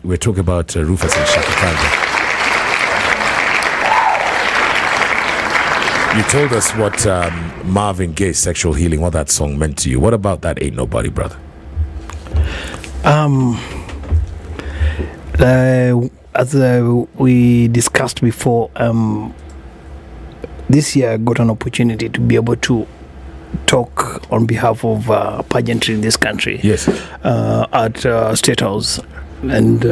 we're talking about Rufus and Shaka Khan. You told us what Marvin Gaye's Sexual Healing, what that song meant to you. What about that Ain't Nobody, brother? As we discussed before, this year I got an opportunity to be able to talk on behalf of pageantry in this country. Yes. At State House, and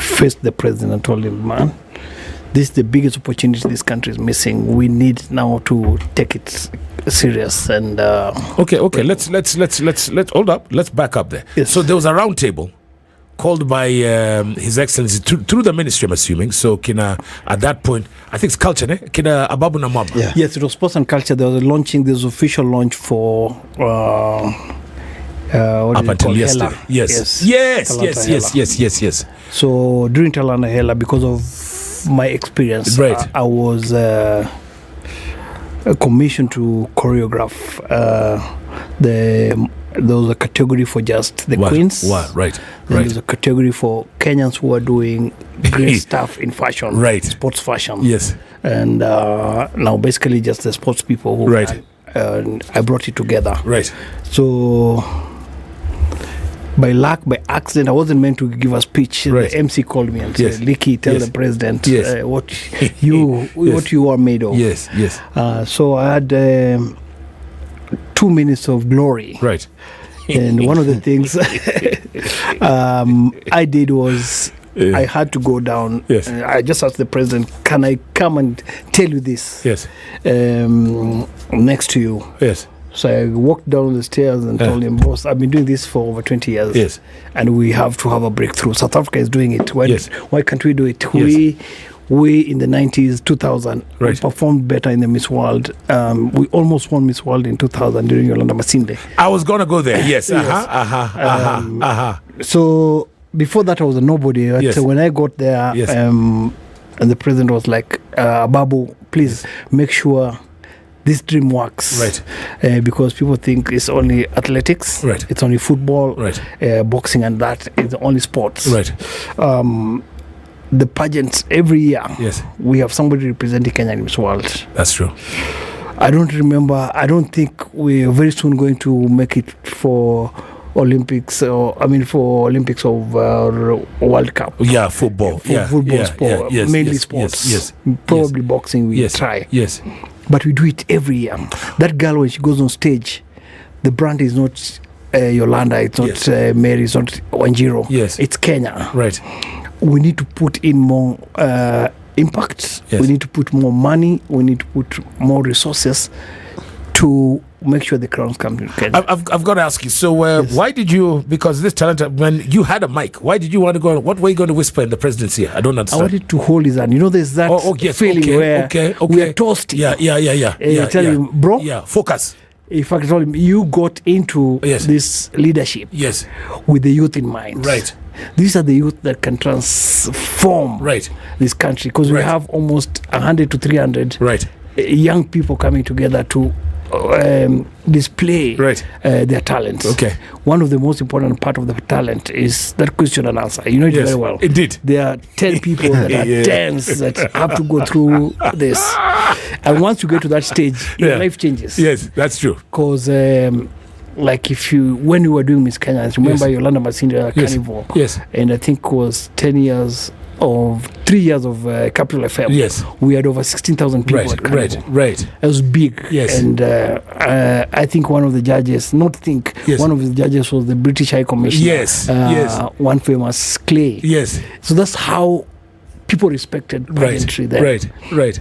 faced the president and told him, man, this is the biggest opportunity this country is missing. We need now to take it serious. And okay. Let's hold up. Let's back up there. Yes. So there was a round table called by His Excellency through the ministry, I'm assuming. So kina at that point, I think it's culture, ne? Kina ababu na mama. Yeah. Yes, it was sports and culture. There was a launching. There was official launch for. Up until yesterday. Yes. So during Talanta Hela, because of my experience, right. I was commissioned to choreograph there was a category for just the queens. Right. Then there's a category for Kenyans who are doing great stuff in fashion. Right. Sports fashion. Yes. And now basically just the sports people who right. I brought it together. Right. So by luck, by accident, I wasn't meant to give a speech. Right. The MC called me and said, Leaky, tell the president what you are made of. Yes. So I had 2 minutes of glory. Right. And one of the things I did was I had to go down. Yes. I just asked the president, can I come and tell you this? Yes. Next to you. Yes. So I walked down the stairs and told him, boss, I've been doing this for over 20 years. Yes. And we have to have a breakthrough. South Africa is doing it. Why can't we do it? Yes. We in the 90s, 2000, we performed better in the Miss World. We almost won Miss World in 2000 during Yolanda Masinde. I was going to go there. Yes. So before that, I was a nobody. But when I got there, and the president was like, Babu, please make sure this dream works. Right. Because people think it's only athletics. Right. It's only football. Right. Boxing and that is only sports. Right. The pageants every year. Yes. We have somebody representing Kenya in Miss World. That's true. I don't think we're very soon going to make it for Olympics of World Cup. Yeah, football. Football sport. Mainly sports. Yes. Probably boxing we try. Yes. But we do it every year. That girl, when she goes on stage, the brand is not Yolanda, it's not Mary, it's not Wanjiro. Yes. It's Kenya. Right. We need to put in more impact. Yes. We need to put more money. We need to put more resources to make sure the crowns come to Kenya. I've got to ask you, so why did you, because this talent, when you had a mic, why did you want to go, what were you going to whisper in the presidency? I don't understand. I wanted to hold his hand. You know, there's that feeling where we are toasting. Yeah. Tell him, bro. Yeah, focus. In fact, I told him, you got into this leadership with the youth in mind. Right. These are the youth that can transform this country, because we have almost 100 to 300 young people coming together to display their talents. Okay. One of the most important part of the talent is that question and answer. You know it very well. Indeed. There are 10 people that are tense that have to go through this. And once you get to that stage, your life changes. Yes, that's true. Because like when you were doing Miss Kenya, remember Yolanda Masinde Carnival? Yes. And I think it was 3 years of Capital FM. Yes. We had over 16,000 people at Carnival. Right. It was big. Yes. And I think one of the judges, one of the judges was the British High Commissioner. Yes. One famous Clay. Yes. So that's how people respected pageantry there. Right.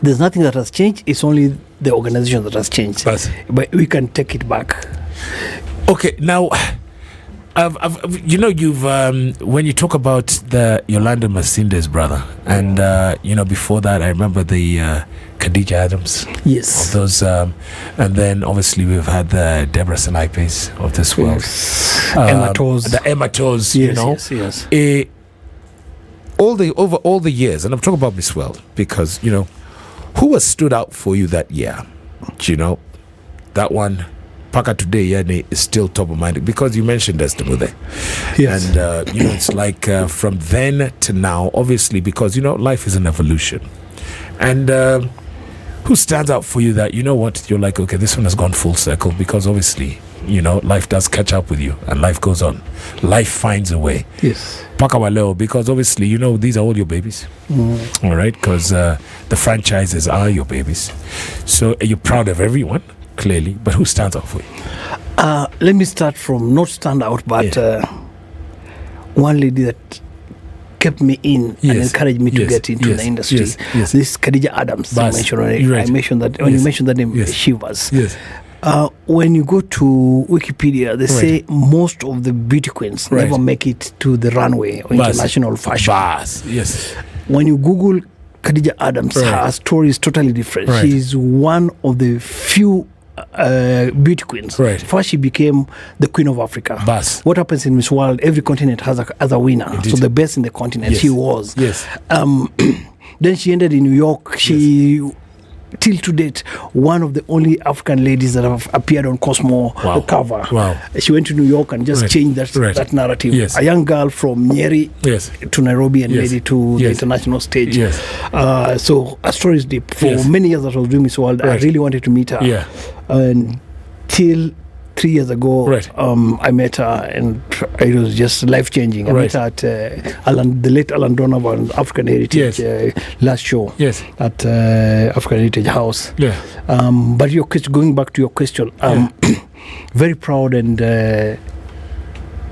There's nothing that has changed. It's only the organization that has changed. But we can take it back. Okay, now, you've when you talk about the Yolanda Masinde's brother, and before that, I remember the Khadija Adams. Yes. Of those, and then obviously we've had the Deborah Sanaipes of this world. Emma Toes. The Emma Toes. Yes. Over all the years, and I'm talking about Miss World because who has stood out for you that year? That one. Paka today, yani, is still top of mind because you mentioned Estemude. Yes. And, it's like from then to now, obviously, because, life is an evolution. And who stands out for you that, what, you're like, okay, this one has gone full circle because obviously, life does catch up with you and life goes on. Life finds a way. Yes. Paka waleo, because obviously, these are all your babies. All right? Because the franchises are your babies. So you're proud of everyone, clearly, but who stands out for you? Let me start from not stand out, but one lady that kept me in and encouraged me to get into the industry. This is Khadija Adams. I mentioned that when you mentioned the name, she was. Yes. When you go to Wikipedia, they say most of the beauty queens never make it to the runway or international fashion. Yes. When you Google Khadija Adams, her story is totally different. She's one of the few beauty queens. First, she became the Queen of Africa. What happens in Miss World? Every continent has a winner. Indeed. So the best in the continent, she was. Yes. Then she ended in New York. She till to date, one of the only African ladies that have appeared on Cosmo cover. She went to New York and just changed that narrative. A young girl from Nyeri to Nairobi and made it to the international stage. So her story is deep. For many years that I was doing Miss World, I really wanted to meet her. Until 3 years ago, I met her and it was just life-changing. I met her at the late Alan Donovan's African Heritage last show at African Heritage House. But going back to your question, very proud, and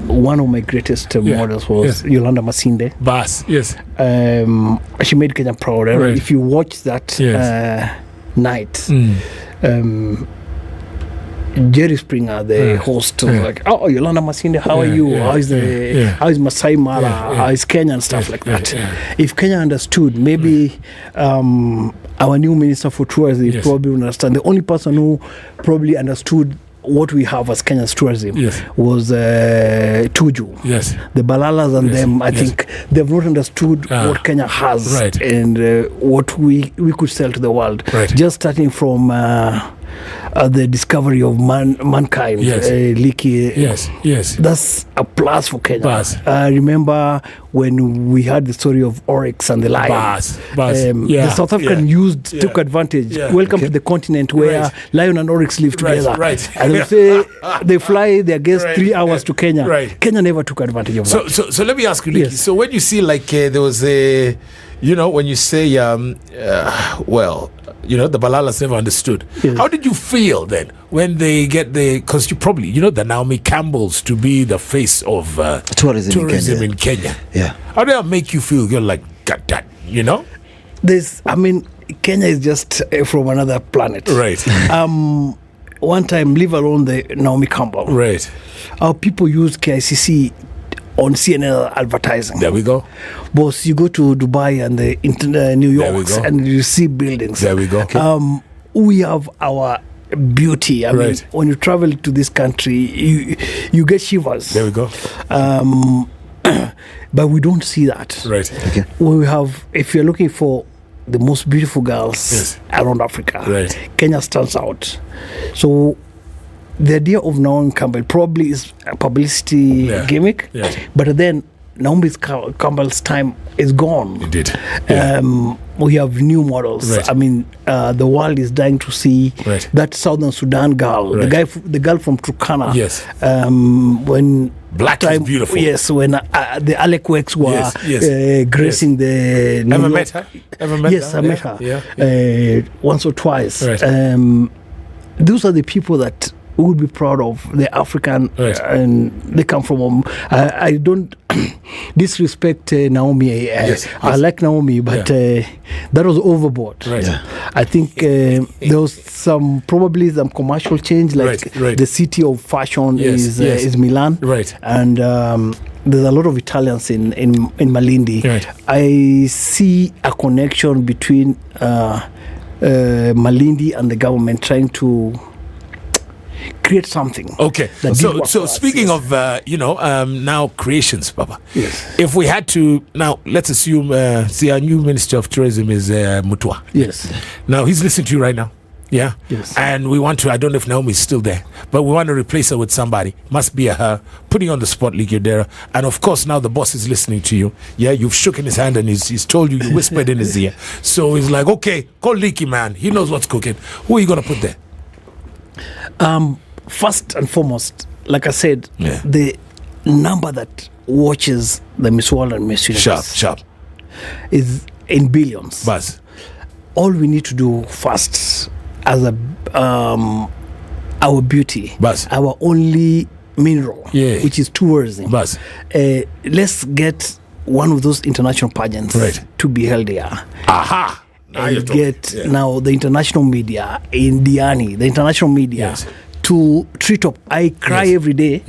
one of my greatest models was Yolanda Masinde. She made Kenya proud. If you watch that night, Jerry Springer, the host, was like, "Oh, Yolanda Masinde, how are you? How is Masai Mara? How is Kenya and stuff like that?" If Kenya understood, maybe our new Minister for Tourism probably would understand. The only person who probably understood what we have as Kenya's tourism was Tuju. The Balalas and them, I think they've not understood what Kenya has and what we could sell to the world. Just starting from the discovery of mankind, Leaky. That's a plus for Kenya. I remember when we had the story of Oryx and the lion. The South African took advantage. Welcome to the continent where lion and Oryx live together. And they say they fly their guests 3 hours to Kenya. Kenya never took advantage of that. So let me ask you, Leaky. So when you see there was a, when you say, the Balalas never understood. How did you feel then when they get because you probably, the Naomi Campbells to be the face of tourism in Kenya. How did that make you feel? You're like, got that, Kenya is just from another planet. One time, leave alone the Naomi Campbell. Our people use KICC on CNN advertising. There we go. Boss, you go to Dubai and the New York and you see buildings. There we go. We have our beauty. I mean, when you travel to this country, you get shivers. There we go. But we don't see that. We have, if you're looking for the most beautiful girls around Africa, Kenya stands out. So the idea of Naomi Campbell probably is a publicity gimmick, but then Naomi Campbell's time is gone. Indeed. We have new models. The world is dying to see that Southern Sudan girl, the girl from Turkana. When black is beautiful. When the Alec Wex were gracing the Ever met her? I met her once or twice. Those are the people that we would be proud of, the African, and they come from. I don't disrespect Naomi. I like Naomi, but that was overboard. I think there was probably some commercial change, like the city of fashion is Milan, and there's a lot of Italians in Malindi. I see a connection between Malindi and the government trying to create something. So speaking of now creations, Papa. If we had to now, let's assume our new Minister of Tourism is Mutua. Yes. Now he's listening to you right now. Yeah. Yes. And we want to, I don't know if Naomi's still there, but we want to replace her with somebody. Must be a her. Putting on the spot, Leaky Odera. And of course, now the boss is listening to you. Yeah, you've shook in his hand and he's told you, you whispered in his ear. So he's like, okay, call Leaky, man. He knows what's cooking. Who are you going to put there? First and foremost, like I said, the number that watches the Miss World and Miss Universe sharp is in billions. Buzz. All we need to do first as a our beauty, Buzz. our only mineral, which is tourism. Buzz. Let's get one of those international pageants to be held here. Aha! And get now the international media in Diani, the international media to treat up. I cry every day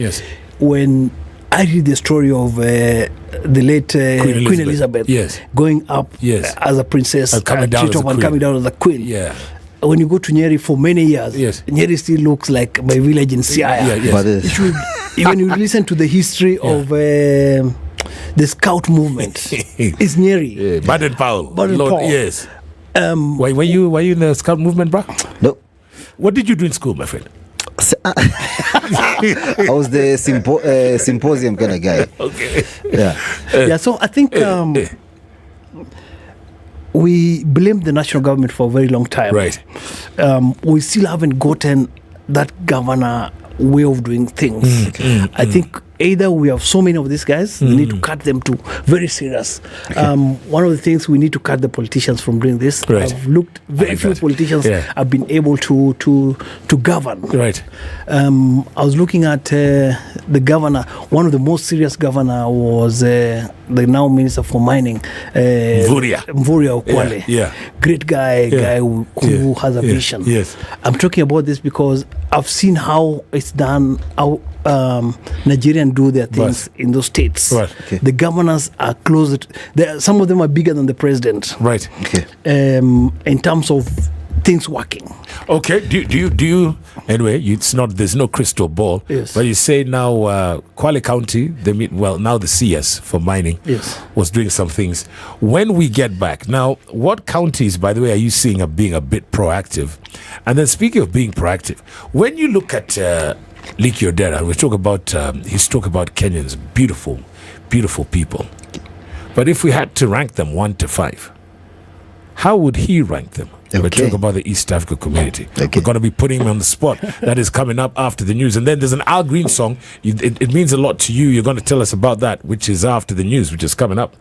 when I read the story of the late Queen Elizabeth going up as a princess, coming down as a queen. Yeah. When you go to Nyeri for many years, Nyeri still looks like my village in Siaya. When you listen to the history of the Scout movement, it's Nyeri. Baden Powell. Yes. Were you in the Scout movement, bro? No. What did you do in school, my friend? I was the symposium kind of guy. Okay. So I think we blamed the national government for a very long time. Right. We still haven't gotten that governor way of doing things. I think either we have so many of these guys, we need to cut them to very serious. One of the things, we need to cut the politicians from doing this. I've looked, very few politicians have been able to govern. Right. I was looking at the governor. One of the most serious governor was the now Minister for Mining, Mvurya Okwale. Great guy who has a vision. Yes. I'm talking about this because I've seen how it's done, how Nigerians do their things in those states. Right. Okay. The governors are closer. Some of them are bigger than the president. Right. Okay. In terms of things working. Okay. Do you? Anyway, it's not. There's no crystal ball. Yes. But you say now, Kwale County. Now the CS for mining. Yes. Was doing some things. When we get back now, what counties, by the way, are you seeing being a bit proactive? And then speaking of being proactive, when you look at Leaky Odera, we talk about he's talking about Kenyans, beautiful, beautiful people. But if we had to rank them 1 to 5, how would he rank them? We're talking about the East Africa community. We're going to be putting him on the spot. That is coming up after the news. And then there's an Al Green song. It means a lot to you. You're going to tell us about that, which is after the news, which is coming up.